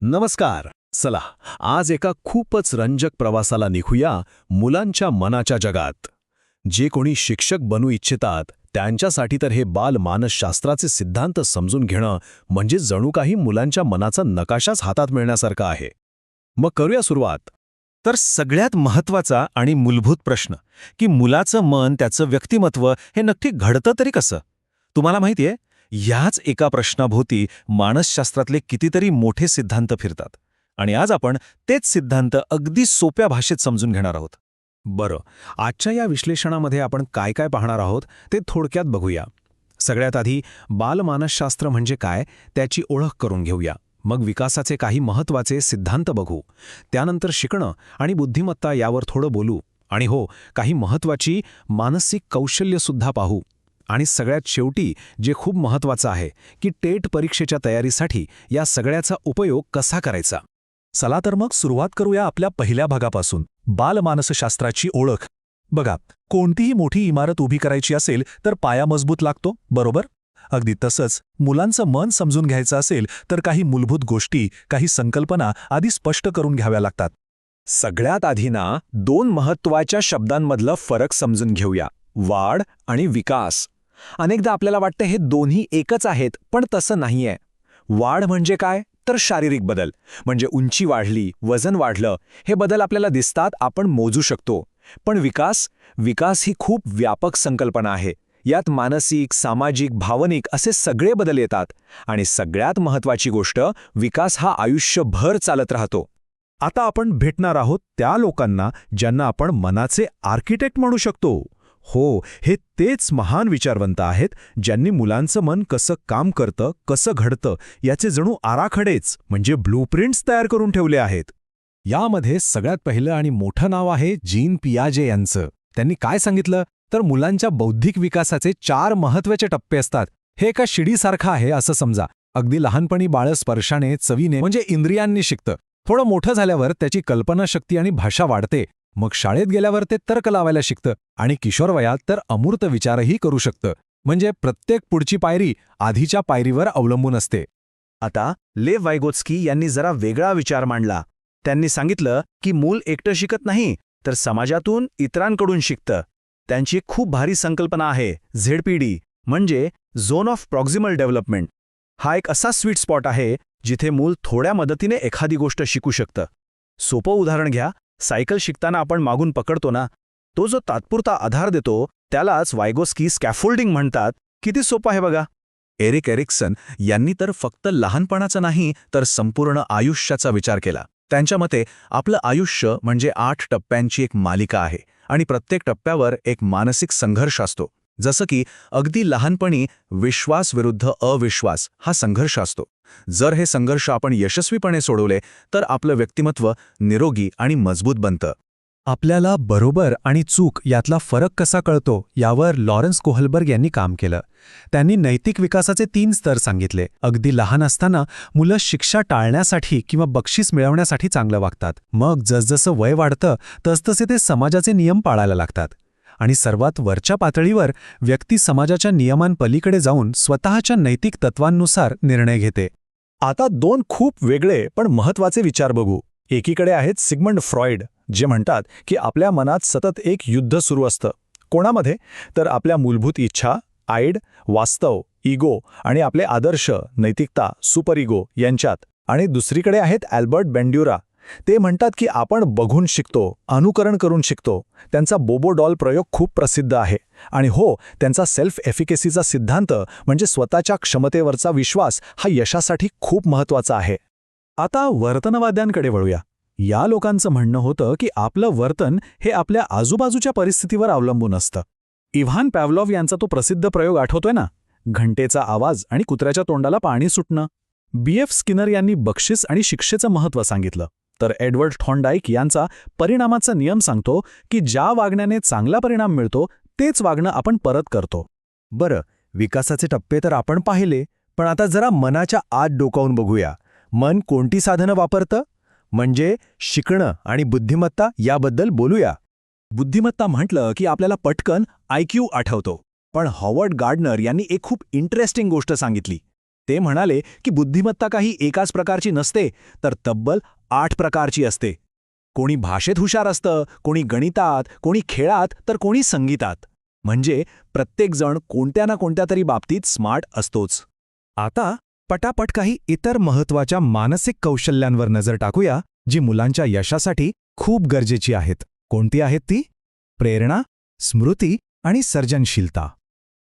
नमस्कार. चला, आज एका खूपच रंजक प्रवासाला निघूया मुलांच्या मनाच्या जगात. जे कोणी शिक्षक बनू इच्छितात त्यांच्यासाठी तर हे बालमानसशास्त्राचे सिद्धांत समजून घेणं म्हणजे जणू काही मुलांच्या मनाचा नकाशाच हातात मिळण्यासारखं आहे. मग करूया सुरुवात. तर सगळ्यात महत्त्वाचा आणि मूलभूत प्रश्न की मुलाचं मन, त्याचं व्यक्तिमत्व हे नक्की घडतं तरी कसं? तुम्हाला माहितीये, ह्याच एका प्रश्नाभोवती मानसशास्त्रातले कितीतरी मोठे सिद्धांत फिरतात. आणि आज आपण तेच सिद्धांत अगदी सोप्या भाषेत समजून घेणार आहोत. बरं, आजच्या या विश्लेषणामध्ये आपण काय काय पाहणार आहोत ते थोडक्यात बघूया. सगळ्यात आधी बालमानसशास्त्र म्हणजे काय त्याची ओळख करून घेऊया. मग विकासाचे काही महत्त्वाचे सिद्धांत बघू. त्यानंतर शिकणं आणि बुद्धिमत्ता यावर थोडं बोलू. आणि हो, काही महत्त्वाची मानसिक कौशल्यसुद्धा पाहू. आणि सगळ्यात शेवटी जे खूप महत्त्वाचं आहे की टेट परीक्षेच्या तयारीसाठी या सगळ्याचा उपयोग कसा करायचा. चला तर मग सुरुवात करूया आपल्या पहिल्या भागापासून, बालमानसशास्त्राची ओळख. बघा, कोणतीही मोठी इमारत उभी करायची असेल तर पाया मजबूत लागतो, बरोबर? अगदी तसंच मुलांचं मन समजून घ्यायचं असेल तर काही मूलभूत गोष्टी, काही संकल्पना आधी स्पष्ट करून घ्याव्या लागतात. सगळ्यात आधी ना, दोन महत्त्वाच्या शब्दांमधलं फरक समजून घेऊया: वाढ आणि विकास. अनेकदा आपल्याला वाटतं हे दोन्ही एकच आहेत, पण तसं नाहीये. वाढ म्हणजे काय? तर शारीरिक बदल, म्हणजे उंची वाढली, वजन वाढलं, हे बदल आपल्याला दिसतात, आपण मोजू शकतो. पण विकास ही खूप व्यापक संकल्पना आहे. यात मानसिक, सामाजिक, भावनिक असे सगळे बदल येतात. आणि सगळ्यात महत्त्वाची गोष्ट, विकास हा आयुष्यभर चालत राहतो. आता आपण भेटणार आहोत त्या लोकांना ज्यांना आपण मनाचे आर्किटेक्ट म्हणू शकतो. हो, हे तेच महान विचारवंत आहेत ज्यांनी मुलांचं मन कसं काम करतं, कसं घडतं याचे जणू आराखडेच म्हणजे ब्लूप्रिंट्स तयार करून ठेवले आहेत. यामध्ये सगळ्यात पहिलं आणि मोठं नाव आहे जीन पियाजे यांचं. त्यांनी काय सांगितलं तर मुलांच्या बौद्धिक विकासाचे 4 महत्त्वाचे टप्पे असतात. हे एका शिडीसारखं आहे असं समजा. अगदी लहानपणी बाळ स्पर्शाने, चवीने म्हणजे इंद्रियांनी शिकतं. थोडं मोठं झाल्यावर त्याची कल्पनाशक्ती आणि भाषा वाढते. मग शाळेत गेल्यावर ते तर्क लावायला शिकतं आणि किशोरवयात तर अमूर्त विचारही करू शकतं. म्हणजे प्रत्येक पुढची पायरी आधीच्या पायरीवर अवलंबून असते. आता लेव वायगोत्स्की यांनी जरा वेगळा विचार मांडला. त्यांनी सांगितलं की मूल एकटं शिकत नाही, तर समाजातून, इतरांकडून शिकतं. त्यांची एक खूप भारी संकल्पना आहे, झेडपीडी, म्हणजे झोन ऑफ प्रॉक्झिमल डेव्हलपमेंट. हा एक असा स्वीट स्पॉट आहे जिथे मूल थोड्या मदतीने एखादी गोष्ट शिकू शकतं. सोपं उदाहरण घ्या, सायकल शिकताना आपण मागून पकडतो ना, तो जो तात्पुरता आधार देतो त्यालाच वायगोत्स्की स्कॅफोल्डिंग म्हणतात. किती सोपं आहे बघा. एरिक एरिक्सन यांनी तर फक्त लहानपणाचा नाही तर संपूर्ण आयुष्याचा विचार केला. त्यांच्या मते आपलं आयुष्य म्हणजे 8 टप्प्यांची एक मालिका आहे आणि प्रत्येक टप्प्यावर एक मानसिक संघर्ष असतो. जसं की अगदी लहानपणी विश्वास विरुद्ध अविश्वास हा संघर्ष असतो. जर हे संघर्ष आपण यशस्वीपणे सोडवले तर आपलं व्यक्तिमत्व निरोगी आणि मजबूत बनतं. आपल्याला बरोबर आणि चूक यातला फरक कसा कळतो यावर लॉरेन्स कोहलबर्ग यांनी काम केलं. त्यांनी नैतिक विकासाचे 3 स्तर सांगितले. अगदी लहान असताना मुलं शिक्षा टाळण्यासाठी किंवा बक्षीस मिळवण्यासाठी चांगलं वागतात. मग जसजसं वय वाढतं तसतसे ते समाजाचे नियम पाळायला लागतात. आणि सर्वात वरच्या पातळीवर व्यक्ती समाजाच्या नियमांपलीकडे जाऊन स्वतःच्या नैतिक तत्वांनुसार निर्णय घेते. आता 2 खूप वेगळे पण महत्त्वाचे विचार बघू. एकीकडे आहेत सिग्मंड फ्रॉइड, जे म्हणतात की आपल्या मनात सतत एक युद्ध सुरू असतं. कोणामध्ये? तर आपल्या मूलभूत इच्छा, आईड, वास्तव, इगो आणि आपले आदर्श, नैतिकता, सुपर इगो यांच्यात. आणि दुसरीकडे आहेत अल्बर्ट बँड्युरा. ते म्हणतात की आपण बघून शिकतो, अनुकरण करून शिकतो. त्यांचा बोबो डॉल प्रयोग खूप प्रसिद्ध आहे. आणि हो, त्यांचा सेल्फ एफिकेसीचा सिद्धांत म्हणजे स्वतःच्या क्षमतेवरचा विश्वास हा यशासाठी खूप महत्त्वाचा आहे. आता वर्तनवाद्यांकडे वळूया. या लोकांचं म्हणणं होतं की आपलं वर्तन हे आपल्या आजूबाजूच्या परिस्थितीवर अवलंबून असतं. इव्हान पॅव्लॉव्ह यांचा तो प्रसिद्ध प्रयोग आठवतोय ना, घंटेचा आवाज आणि कुत्र्याच्या तोंडाला पाणी सुटणं. B.F. स्किनर यांनी बक्षीस आणि शिक्षेचं महत्त्व सांगितलं. तर एडवर्ड थॉर्नडाईक यांचा परिणामाचा नियम सांगतो की ज्या वागण्याने चांगला परिणाम मिळतो तेच वागणं आपण परत करतो. बरं, विकासाचे टप्पे तर आपण पाहिले, पण आता जरा मनाच्या आत डोकावून बघूया. मन कोणती साधनं वापरतं? म्हणजे शिकणं आणि बुद्धिमत्ता याबद्दल बोलूया. बुद्धिमत्ता म्हटलं की आपल्याला पटकन IQ आठवतो. पण हॉवर्ड गार्डनर यांनी एक खूप इंटरेस्टिंग गोष्ट सांगितली. ते म्हणाले की बुद्धिमत्ता काही एकाच प्रकारची नसते, तर तब्बल 8 प्रकारची असते. कोणी भाषेत हुशार असतं, कोणी गणितात, कोणी खेळात, तर कोणी संगीतात. म्हणजे प्रत्येकजण कोणत्या ना कोणत्या तरी बाबतीत स्मार्ट असतोच. आता पटापट काही इतर महत्त्वाच्या मानसिक कौशल्यांवर नजर टाकूया, जी मुलांच्या यशासाठी खूप गरजेची आहेत. कोणती आहेत ती? प्रेरणा, स्मृती आणि सर्जनशीलता.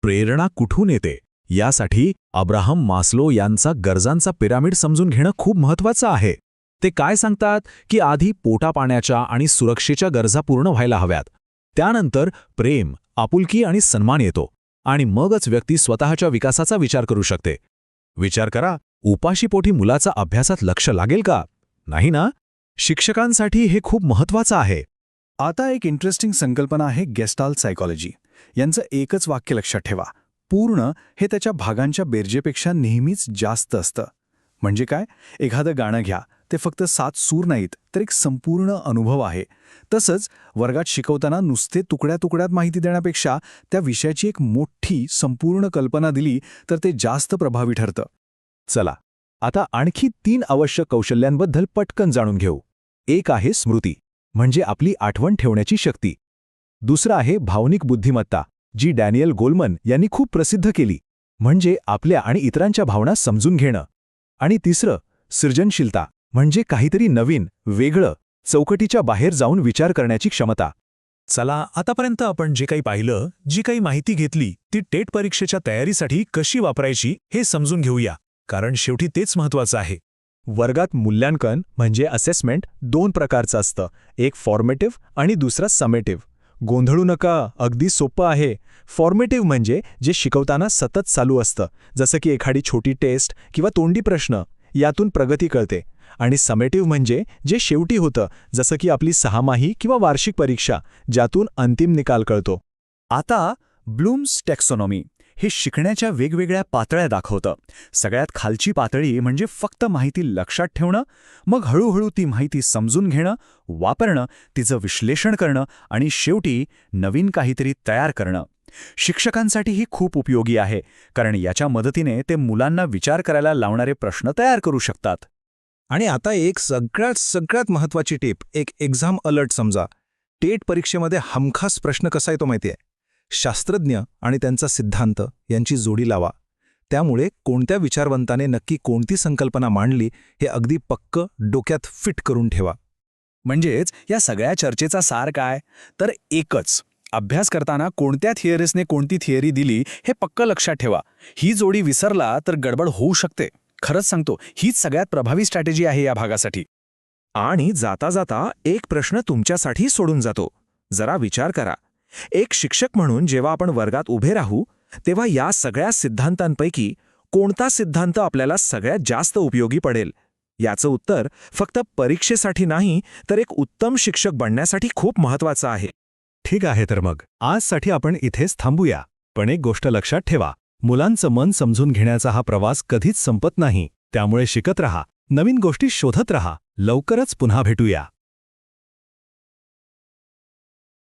प्रेरणा कुठून येते यासाठी अब्राहम मास्लो यांचा गरजांचा पिरामिड समजून घेणं खूप महत्त्वाचं आहे. ते काय सांगतात की आधी पोटापाण्याच्या आणि सुरक्षेच्या गरजा पूर्ण व्हायला हव्यात. त्यानंतर प्रेम, आपुलकी आणि सन्मान येतो आणि मगच व्यक्ती स्वतःच्या विकासाचा विचार करू शकते. विचार करा, उपाशीपोटी मुलाचा अभ्यासात लक्ष लागेल का? नाही ना? शिक्षकांसाठी हे खूप महत्त्वाचं आहे. आता एक इंटरेस्टिंग संकल्पना आहे गेस्टाल्ट सायकॉलॉजी. यांचं एकच वाक्य लक्षात ठेवा, पूर्ण हे त्याच्या भागांच्या बेरजेपेक्षा नेहमीच जास्त असतं. म्हणजे काय? एखादं गाणं घ्या, ते फक्त 7 सूर नाहीत, तर एक संपूर्ण अनुभव आहे. तसंच वर्गात शिकवताना नुसते तुकड्या तुकड्यात माहिती देण्यापेक्षा त्या विषयाची एक मोठी संपूर्ण कल्पना दिली तर ते जास्त प्रभावी ठरतं. चला, आता आणखी 3 आवश्यक कौशल्यांबद्दल पटकन जाणून घेऊ. एक आहे स्मृती, म्हणजे आपली आठवण ठेवण्याची शक्ती. दुसरं आहे भावनिक बुद्धिमत्ता, जी डॅनियल गोलमन यांनी खूप प्रसिद्ध केली, म्हणजे आपल्या आणि इतरांच्या भावना समजून घेणं. आणि तिसरं सृजनशीलता, म्हणजे काहीतरी नवीन, वेगळं, चौकटीच्या बाहेर जाऊन विचार करण्याची क्षमता. चला, आतापर्यंत आपण जे काही पाहिलं, जी काही माहिती घेतली, ती टेट परीक्षेच्या तयारीसाठी कशी वापरायची हे समजून घेऊया, कारण शेवटी तेच महत्त्वाचं आहे. वर्गात मूल्यांकन म्हणजे असेसमेंट 2 प्रकारचं असतं, एक फॉर्मेटिव्ह आणि दुसरा समेटिव्ह. गोंधळू नका, अगदी सोपं आहे. फॉर्मेटिव्ह म्हणजे जे शिकवताना सतत चालू असतं, जसं की एखादी छोटी टेस्ट किंवा तोंडी प्रश्न, यातून प्रगती कळते. आणि समेटिव्ह म्हणजे जे शेवटी होतं, जसं की आपली 6माही किंवा वार्षिक परीक्षा, ज्यातून अंतिम निकाल कळतो. आता ब्लूम्स टॅक्सॉनॉमी हे शिकण्याच्या वेगवेगळ्या पातळ्या दाखवतं. सगळ्यात खालची पातळी म्हणजे फक्त माहिती लक्षात ठेवणं, मग हळूहळू ती माहिती समजून घेणं, वापरणं, तिचं विश्लेषण करणं आणि शेवटी नवीन काहीतरी तयार करणं. शिक्षकांसाठी ही खूप उपयोगी आहे, कारण याच्या मदतीने ते मुलांना विचार करायला लावणारे प्रश्न तयार करू शकतात. आणि आता एक सगळ्यात महत्त्वाची टीप, एक एक्झाम अलर्ट समजा. टेट परीक्षेमध्ये हमखास प्रश्न कसा येतो माहिती आहे? शास्त्रज्ञ आणि त्यांचा सिद्धांत यांची जोडी लावा. त्यामुळे कोणत्या विचारवंताने नक्की कोणती संकल्पना मांडली हे अगदी पक्क डोक्यात फिट करून ठेवा. म्हणजेच या सगळ्या चर्चेचा सार काय? तर एकच, अभ्यास करताना कोणत्या थिअरीसने कोणती थिअरी दिली हे पक्क लक्षात ठेवा. ही जोडी विसरला तर गडबड होऊ शकते. खरंच सांगतो, हीच सगळ्यात प्रभावी स्ट्रॅटेजी आहे या भागासाठी. आणि जाता जाता एक प्रश्न तुमच्यासाठी सोडून जातो. जरा विचार करा, एक शिक्षक म्हणून जेव्हा आपण वर्गात उभे राहू, तेव्हा या सगळ्या सिद्धांतांपैकी कोणता सिद्धांत आपल्याला सगळ्यात जास्त उपयोगी पडेल? याचं उत्तर फक्त परीक्षेसाठी नाही, तर एक उत्तम शिक्षक बनण्यासाठी खूप महत्त्वाचं आहे. ठीक आहे, तर मग आजसाठी आपण इथेच थांबूया. पण एक गोष्ट लक्षात ठेवा, मुलांचं मन समजून घेण्याचा हा प्रवास कधीच संपत नाही. त्यामुळे शिकत रहा, नवीन गोष्टी शोधत रहा. लवकरच पुन्हा भेटूया.